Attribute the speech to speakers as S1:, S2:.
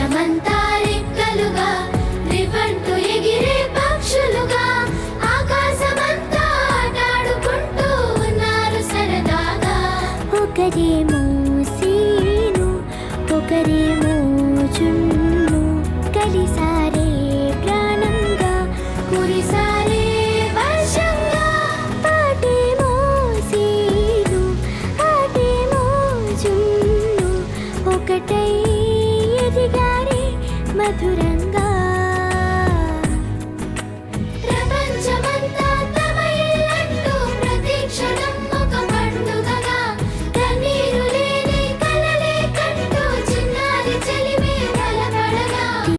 S1: ఆకాశమంతా రెక్కలుగా రివంటూ ఎగిరే పక్షులుగా ఆకాశమంతా ఆటాడుకుంటూ ఉన్నారు సరదాగా.
S2: ఒకరేమో సీను ఒకరేమో జున్ను కలిసారే ప్రాణంగా
S1: కురిసారే వర్షంగా
S2: పాటేమో సీను ఆటేమో జున్ను ఒకటై ఎదిగారే మధురంగా.